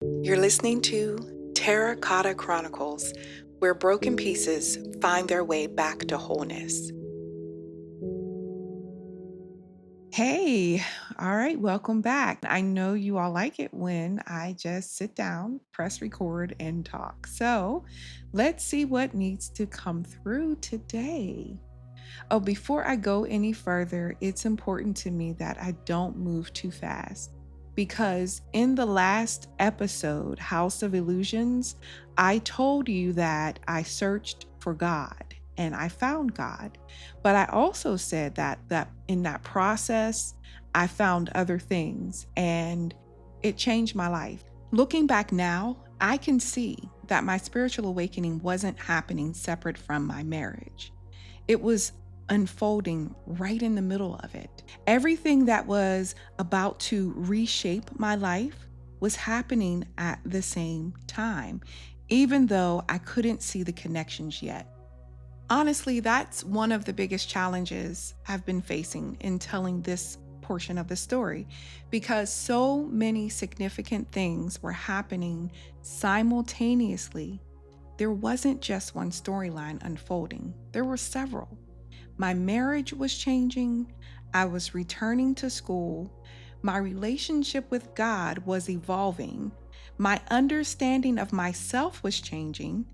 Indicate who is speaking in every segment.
Speaker 1: You're listening to Teracota Chronicles, where broken pieces find their way back to wholeness. Hey, all right, welcome back. I know you all like it when I just sit down, press record, and talk. So let's see what needs to come through today. Oh, before I go any further, it's important to me that I don't move too fast because in the last episode, House of Illusions, I told you that I searched for God and I found God. But I also said that in that process, I found other things and it changed my life. Looking back now, I can see that my spiritual awakening wasn't happening separate from my marriage. It was unfolding right in the middle of it. Everything that was about to reshape my life was happening at the same time, even though I couldn't see the connections yet. Honestly, that's one of the biggest challenges I've been facing in telling this portion of the story because so many significant things were happening simultaneously. There wasn't just one storyline unfolding, there were several. My marriage was changing. I was returning to school. My relationship with God was evolving. My understanding of myself was changing.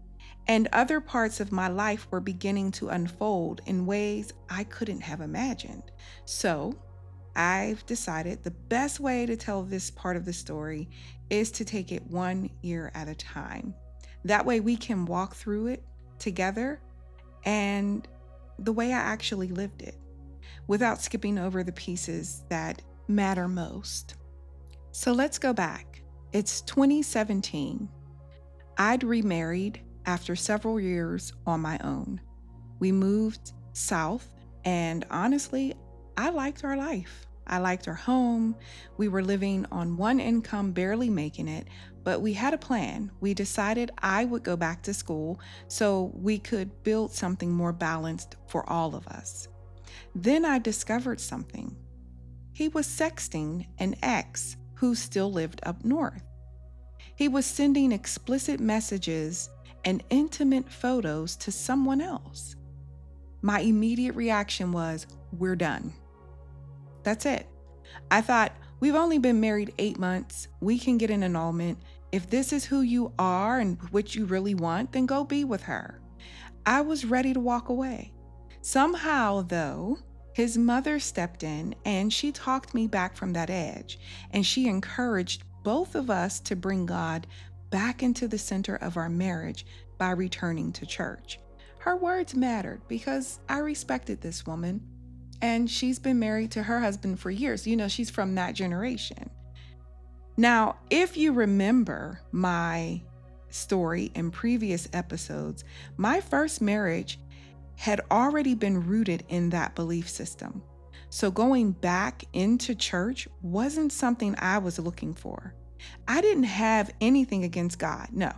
Speaker 1: And other parts of my life were beginning to unfold in ways I couldn't have imagined. So I've decided the best way to tell this part of the story is to take it 1 year at a time. That way we can walk through it together and the way I actually lived it without skipping over the pieces that matter most. So let's go back. It's 2017. I'd remarried after several years on my own. We moved south, and honestly, I liked our life. I liked our home. We were living on one income, barely making it, but we had a plan. We decided I would go back to school so we could build something more balanced for all of us. Then I discovered something. He was sexting an ex who still lived up north. He was sending explicit messages and intimate photos to someone else. My immediate reaction was, we're done. That's it. I thought, we've only been married 8 months. We can get an annulment. If this is who you are and what you really want, then go be with her. I was ready to walk away. Somehow, though, his mother stepped in and she talked me back from that edge, and she encouraged both of us to bring God back into the center of our marriage by returning to church. Her words mattered because I respected this woman. And she's been married to her husband for years. You know, she's from that generation. Now, if you remember my story in previous episodes, my first marriage had already been rooted in that belief system. So going back into church wasn't something I was looking for. I didn't have anything against God. No,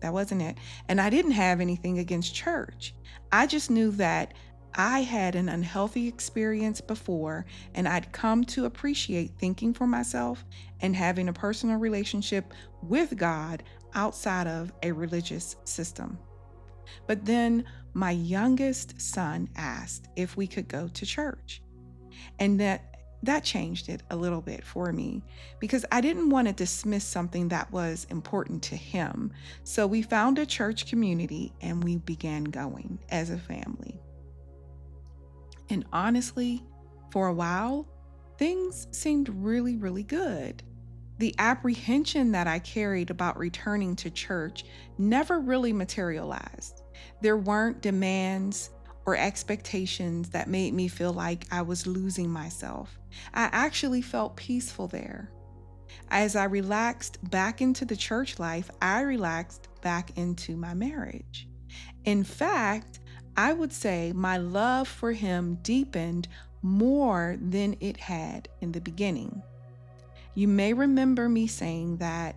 Speaker 1: that wasn't it. And I didn't have anything against church. I just knew that I had an unhealthy experience before, and I'd come to appreciate thinking for myself and having a personal relationship with God outside of a religious system. But then my youngest son asked if we could go to church. And that changed it a little bit for me because I didn't want to dismiss something that was important to him. So we found a church community and we began going as a family. And honestly, for a while, things seemed really, really good. The apprehension that I carried about returning to church never really materialized. There weren't demands or expectations that made me feel like I was losing myself. I actually felt peaceful there. As I relaxed back into the church life, I relaxed back into my marriage. In fact, I would say my love for him deepened more than it had in the beginning. You may remember me saying that,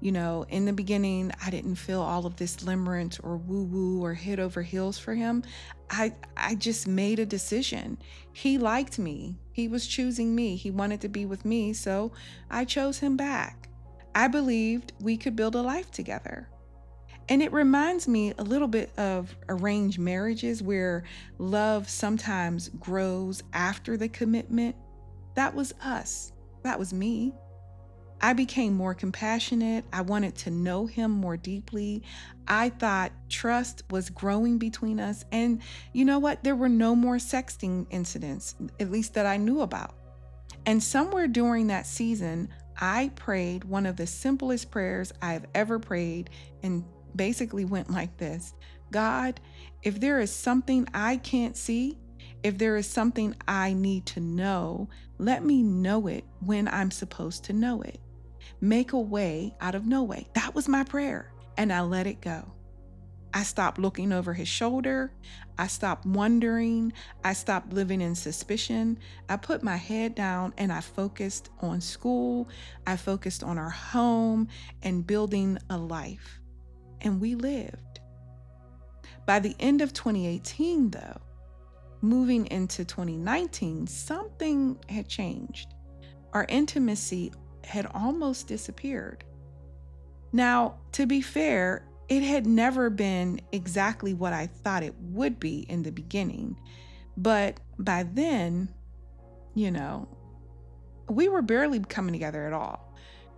Speaker 1: in the beginning, I didn't feel all of this limerence or woo-woo or head over heels for him. I just made a decision. He liked me. He was choosing me. He wanted to be with me, so I chose him back. I believed we could build a life together. And it reminds me a little bit of arranged marriages where love sometimes grows after the commitment. That was us. That was me. I became more compassionate. I wanted to know him more deeply. I thought trust was growing between us. And you know what? There were no more sexting incidents, at least that I knew about. And somewhere during that season, I prayed one of the simplest prayers I've ever prayed, and basically went like this: God, if there is something I can't see, if there is something I need to know, let me know it when I'm supposed to know it. Make a way out of no way. That was my prayer. And I let it go. I stopped looking over his shoulder. I stopped wondering. I stopped living in suspicion. I put my head down and I focused on school. I focused on our home and building a life. And we lived. By the end of 2018, though, moving into 2019, something had changed. Our intimacy had almost disappeared. Now, to be fair, it had never been exactly what I thought it would be in the beginning. But by then, you know, we were barely coming together at all.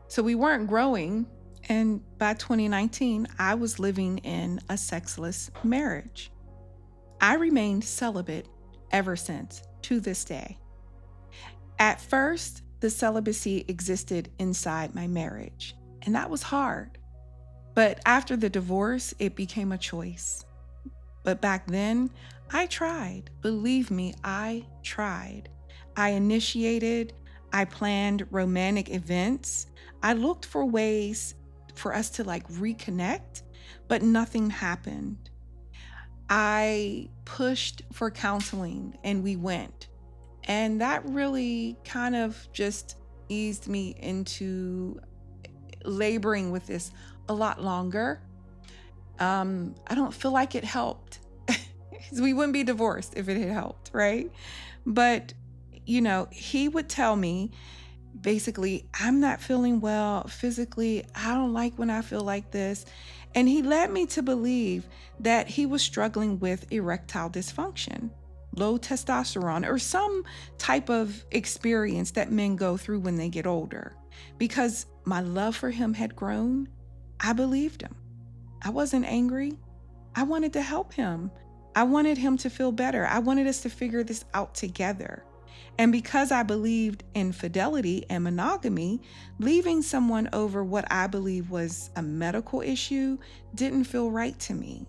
Speaker 1: So we weren't growing. And by 2019, I was living in a sexless marriage. I remained celibate ever since, to this day. At first, the celibacy existed inside my marriage, and that was hard. But after the divorce, it became a choice. But back then, I tried. Believe me, I tried. I initiated, I planned romantic events. I looked for ways for us to reconnect, but nothing happened. I pushed for counseling and we went. And that really kind of just eased me into laboring with this a lot longer. I don't feel like it helped. We wouldn't be divorced if it had helped, right? But, he would tell me basically, I'm not feeling well physically. I don't like when I feel like this. And he led me to believe that he was struggling with erectile dysfunction, low testosterone, or some type of experience that men go through when they get older. Because my love for him had grown, I believed him. I wasn't angry. I wanted to help him. I wanted him to feel better. I wanted us to figure this out together. And because I believed in fidelity and monogamy, leaving someone over what I believe was a medical issue didn't feel right to me.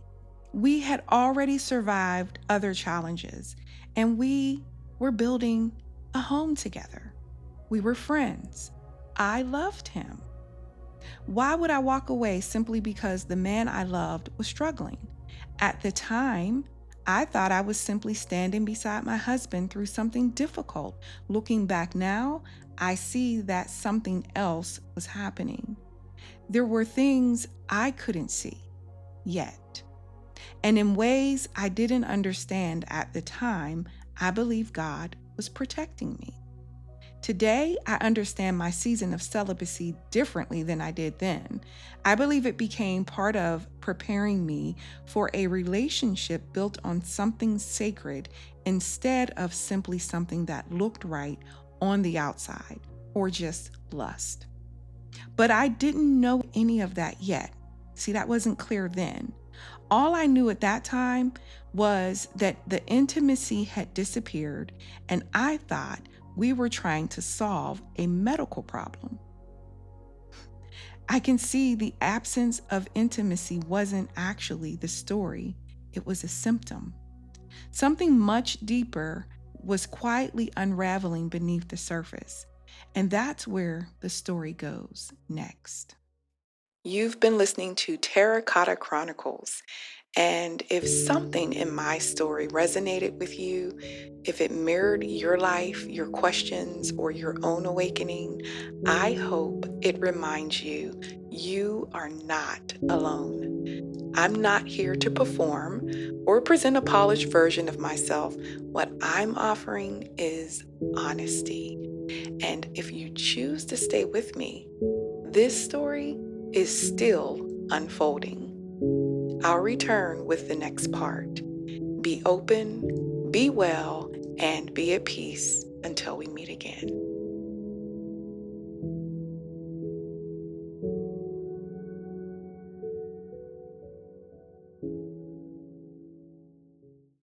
Speaker 1: We had already survived other challenges, and we were building a home together. We were friends. I loved him. Why would I walk away simply because the man I loved was struggling? At the time, I thought I was simply standing beside my husband through something difficult. Looking back now, I see that something else was happening. There were things I couldn't see yet. And in ways I didn't understand at the time, I believe God was protecting me. Today, I understand my season of celibacy differently than I did then. I believe it became part of preparing me for a relationship built on something sacred instead of simply something that looked right on the outside or just lust. But I didn't know any of that yet. See, that wasn't clear then. All I knew at that time was that the intimacy had disappeared, and I thought we were trying to solve a medical problem. I can see the absence of intimacy wasn't actually the story, it was a symptom. Something much deeper was quietly unraveling beneath the surface, and that's where the story goes next. You've been listening to Teracota Chronicles. And if something in my story resonated with you, if it mirrored your life, your questions, or your own awakening, I hope it reminds you you are not alone. I'm not here to perform or present a polished version of myself. What I'm offering is honesty. And if you choose to stay with me, This story is still unfolding. I'll return with the next part. Be open, be well, and be at peace until we meet again.